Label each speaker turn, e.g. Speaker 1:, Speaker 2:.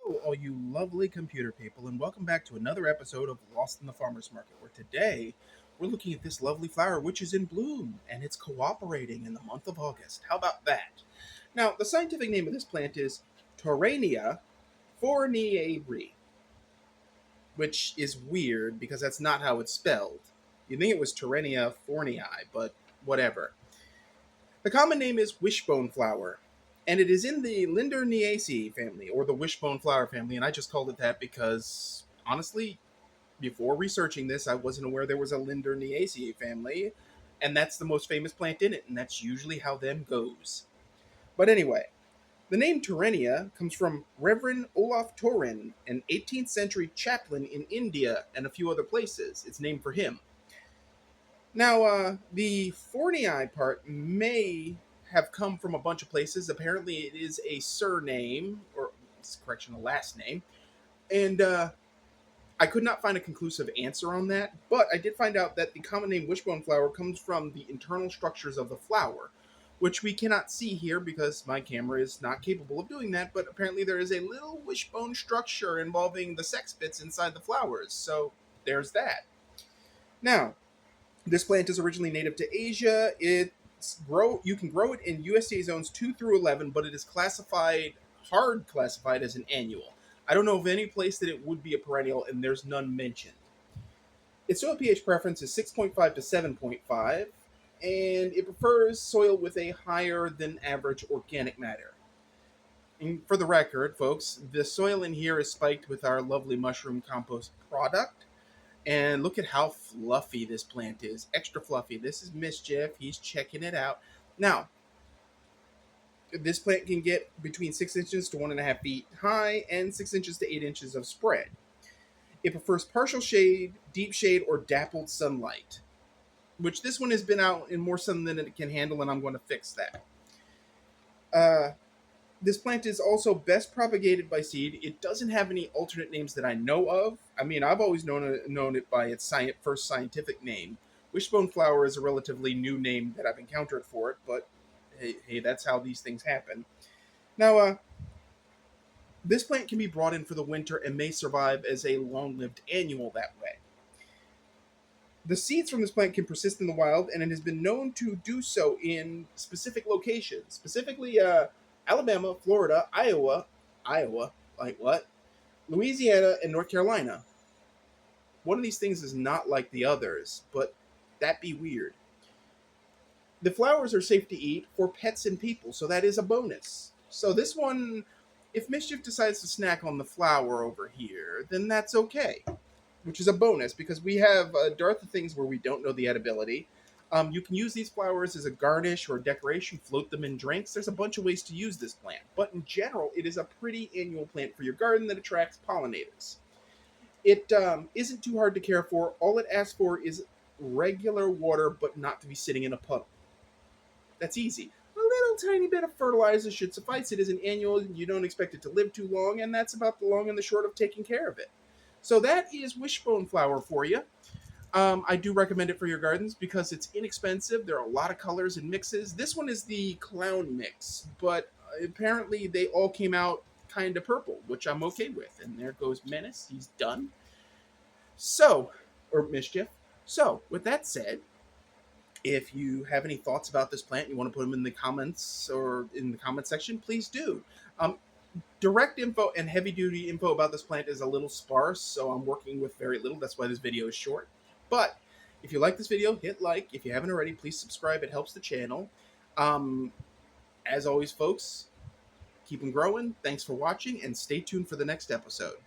Speaker 1: All you lovely computer people, and welcome back to another episode of Lost in the Farmer's Market, where today we're looking at this lovely flower which is in bloom and it's cooperating in the month of August. How about that? Now, the scientific name of this plant is Torenia fournieri, which is weird because that's not how it's spelled. You'd think it was Torenia fornii, but whatever. The common name is Wishbone Flower, and it is in the Linderneaceae family, or the Wishbone Flower family, and I just called it that because, honestly, before researching this, I wasn't aware there was a Linderneaceae family, and that's the most famous plant in it, and that's usually how them goes. But anyway, the name Torenia comes from Reverend Olaf Torin, an 18th century chaplain in India and a few other places. It's named for him. Now, the Fornii part may have come from a bunch of places. Apparently, it is a surname, or correction, a last name. And I could not find a conclusive answer on that, but I did find out that the common name wishbone flower comes from the internal structures of the flower, which we cannot see here because my camera is not capable of doing that, but apparently there is a little wishbone structure involving the sex bits inside the flowers, so there's that. Now, this plant is originally native to Asia. You can grow it in USDA zones 2 through 11, but it is hard classified as an annual. I don't know of any place that it would be a perennial, and there's none mentioned. Its soil pH preference is 6.5 to 7.5, and it prefers soil with a higher than average organic matter. And for the record, folks, the soil in here is spiked with our lovely mushroom compost product. And look at how fluffy this plant is. Extra fluffy. This is Mischief. He's checking it out. Now, this plant can get between 6 inches to 1.5 feet high and 6 inches to 8 inches of spread. It prefers partial shade, deep shade, or dappled sunlight, which this one has been out in more sun than it can handle, and I'm going to fix that. This plant is also best propagated by seed. It doesn't have any alternate names that I know of. I mean, I've always known it by its first scientific name. Wishbone flower is a relatively new name that I've encountered for it, but hey, that's how these things happen. Now, this plant can be brought in for the winter and may survive as a long-lived annual that way. The seeds from this plant can persist in the wild, and it has been known to do so in specific locations, specifically Alabama, Florida, Iowa, like what? Louisiana, and North Carolina. One of these things is not like the others, but that be weird. The flowers are safe to eat for pets and people, so that is a bonus. So this one, if Mischief decides to snack on the flower over here, then that's okay, which is a bonus because we have a dearth of things where we don't know the edibility. You can use these flowers as a garnish or a decoration, float them in drinks. There's a bunch of ways to use this plant. But in general, it is a pretty annual plant for your garden that attracts pollinators. It isn't too hard to care for. All it asks for is regular water, but not to be sitting in a puddle. That's easy. A little tiny bit of fertilizer should suffice. It is an annual. You don't expect it to live too long, and that's about the long and the short of taking care of it. So that is wishbone flower for you. I do recommend it for your gardens because it's inexpensive. There are a lot of colors and mixes. This one is the clown mix, but apparently they all came out kind of purple, which I'm okay with. And there goes Menace. He's done. Or Mischief. So, with that said, if you have any thoughts about this plant, you want to put them in the comments or in the comment section, please do. Direct info and heavy-duty info about this plant is a little sparse, so I'm working with very little. That's why this video is short. But if you like this video, hit like. If you haven't already, please subscribe. It helps the channel. As always, folks, keep them growing. Thanks for watching, and stay tuned for the next episode.